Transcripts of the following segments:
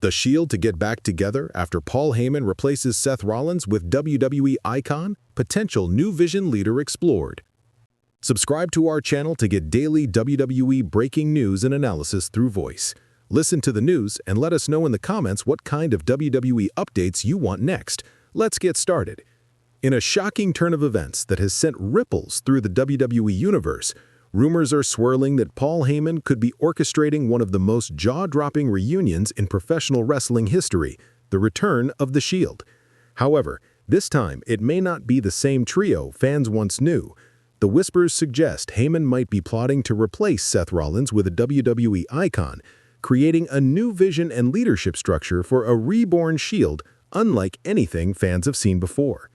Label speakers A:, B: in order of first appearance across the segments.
A: The Shield to get back together after Paul Heyman replaces Seth Rollins with WWE icon, potential new vision leader explored. Subscribe to our channel to get daily WWE breaking news and analysis through voice. Listen to the news and let us know in the comments what kind of WWE updates you want next. Let's get started. In a shocking turn of events that has sent ripples through the WWE universe, rumors are swirling that Paul Heyman could be orchestrating one of the most jaw-dropping reunions in professional wrestling history, the return of the Shield. However, this time it may not be the same trio fans once knew. The whispers suggest Heyman might be plotting to replace Seth Rollins with a WWE icon, creating a new vision and leadership structure for a reborn Shield unlike anything fans have seen before.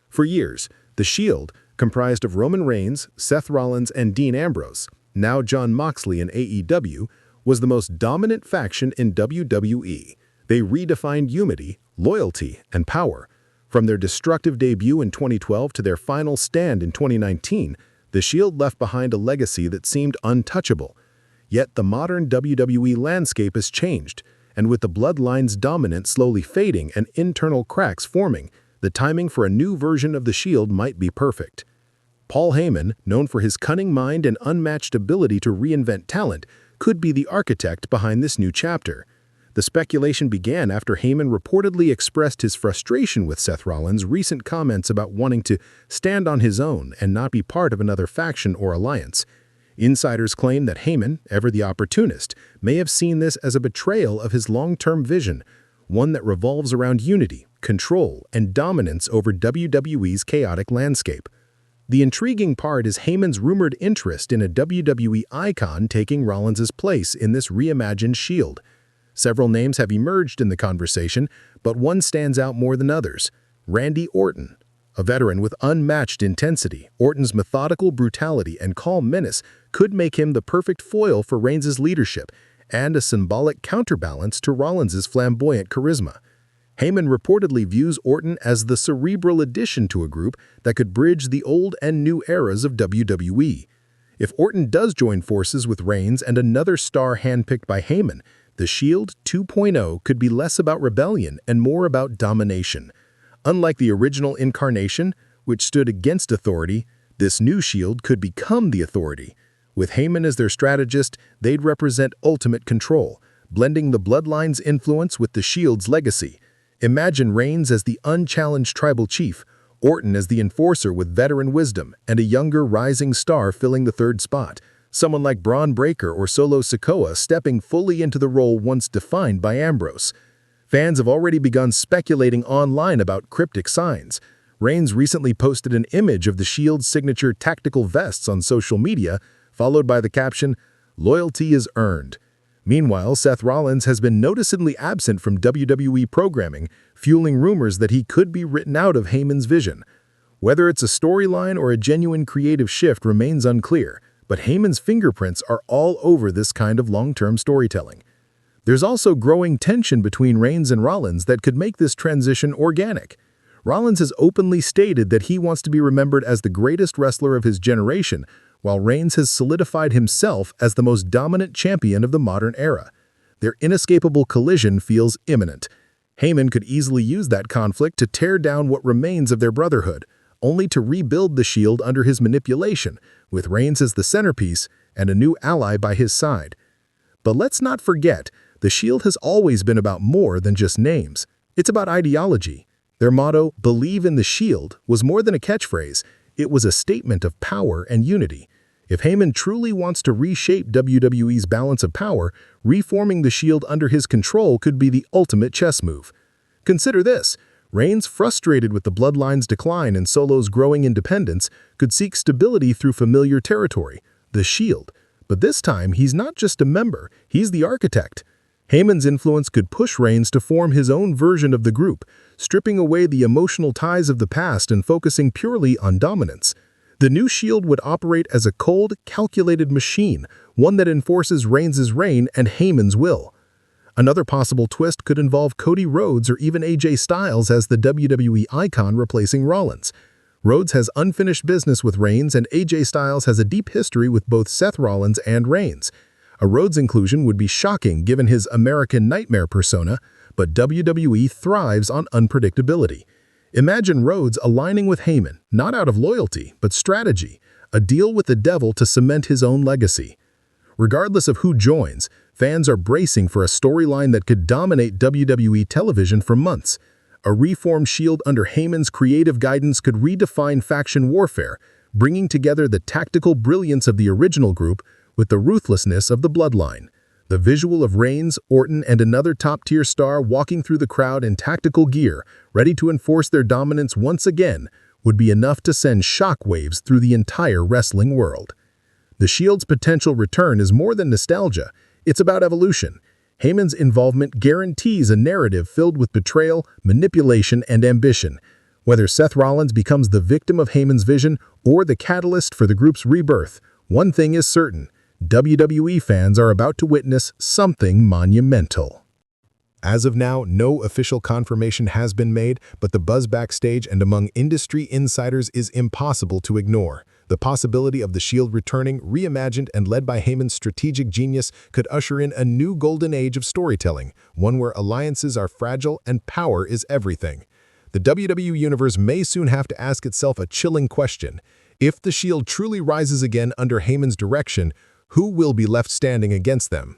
A: For years, the Shield, comprised of Roman Reigns, Seth Rollins, and Dean Ambrose, now Jon Moxley in AEW, was the most dominant faction in WWE. They redefined unity, loyalty, and power. From their destructive debut in 2012 to their final stand in 2019, the Shield left behind a legacy that seemed untouchable. Yet the modern WWE landscape has changed, and with the Bloodline's dominance slowly fading and internal cracks forming, the timing for a new version of the Shield might be perfect. Paul Heyman, known for his cunning mind and unmatched ability to reinvent talent, could be the architect behind this new chapter. The speculation began after Heyman reportedly expressed his frustration with Seth Rollins' recent comments about wanting to stand on his own and not be part of another faction or alliance. Insiders claim that Heyman, ever the opportunist, may have seen this as a betrayal of his long-term vision, one that revolves around unity, control, and dominance over WWE's chaotic landscape. The intriguing part is Heyman's rumored interest in a WWE icon taking Rollins' place in this reimagined Shield. Several names have emerged in the conversation, but one stands out more than others: Randy Orton. A veteran with unmatched intensity, Orton's methodical brutality and calm menace could make him the perfect foil for Reigns' leadership and a symbolic counterbalance to Rollins' flamboyant charisma. Heyman reportedly views Orton as the cerebral addition to a group that could bridge the old and new eras of WWE. If Orton does join forces with Reigns and another star handpicked by Heyman, the Shield 2.0 could be less about rebellion and more about domination. Unlike the original incarnation, which stood against authority, this new Shield could become the authority. With Heyman as their strategist, they'd represent ultimate control, blending the Bloodline's influence with the Shield's legacy. Imagine Reigns as the unchallenged tribal chief, Orton as the enforcer with veteran wisdom, and a younger rising star filling the third spot, someone like Braun Breaker or Solo Sikoa stepping fully into the role once defined by Ambrose. Fans have already begun speculating online about cryptic signs. Reigns recently posted an image of the Shield's signature tactical vests on social media, followed by the caption, "Loyalty is earned." Meanwhile, Seth Rollins has been noticeably absent from WWE programming, fueling rumors that he could be written out of Heyman's vision. Whether it's a storyline or a genuine creative shift remains unclear, but Heyman's fingerprints are all over this kind of long-term storytelling. There's also growing tension between Reigns and Rollins that could make this transition organic. Rollins has openly stated that he wants to be remembered as the greatest wrestler of his generation, while Reigns has solidified himself as the most dominant champion of the modern era. Their inescapable collision feels imminent. Heyman could easily use that conflict to tear down what remains of their brotherhood, only to rebuild the Shield under his manipulation, with Reigns as the centerpiece and a new ally by his side. But let's not forget, the Shield has always been about more than just names. It's about ideology. Their motto, "Believe in the Shield," was more than a catchphrase. It was a statement of power and unity. If Heyman truly wants to reshape WWE's balance of power, reforming the Shield under his control could be the ultimate chess move. Consider this: Reigns, frustrated with the Bloodline's decline and Solo's growing independence, could seek stability through familiar territory, the Shield. But this time, he's not just a member, he's the architect. Heyman's influence could push Reigns to form his own version of the group, stripping away the emotional ties of the past and focusing purely on dominance. The new Shield would operate as a cold, calculated machine, one that enforces Reigns' reign and Heyman's will. Another possible twist could involve Cody Rhodes or even AJ Styles as the WWE icon replacing Rollins. Rhodes has unfinished business with Reigns, and AJ Styles has a deep history with both Seth Rollins and Reigns.
B: A Rhodes inclusion would be shocking given his American Nightmare persona, but WWE thrives on unpredictability. Imagine Rhodes aligning with Heyman, not out of loyalty, but strategy, a deal with the devil to cement his own legacy. Regardless of who joins, fans are bracing for a storyline that could dominate WWE television for months. A reformed Shield under Heyman's creative guidance could redefine faction warfare, bringing together the tactical brilliance of the original group with the ruthlessness of the Bloodline. The visual of Reigns, Orton, and another top-tier star walking through the crowd in tactical gear, ready to enforce their dominance once again, would be enough to send shockwaves through the entire wrestling world. The Shield's potential return is more than nostalgia, it's about evolution. Heyman's involvement guarantees a narrative filled with betrayal, manipulation, and ambition. Whether Seth Rollins becomes the victim of Heyman's vision or the catalyst for the group's rebirth, one thing is certain: WWE fans are about to witness something monumental.
A: As of now, no official confirmation has been made, but the buzz backstage and among industry insiders is impossible to ignore. The possibility of the Shield returning, reimagined and led by Heyman's strategic genius, could usher in a new golden age of storytelling, one where alliances are fragile and power is everything. The WWE Universe may soon have to ask itself a chilling question. If the Shield truly rises again under Heyman's direction, who will be left standing against them?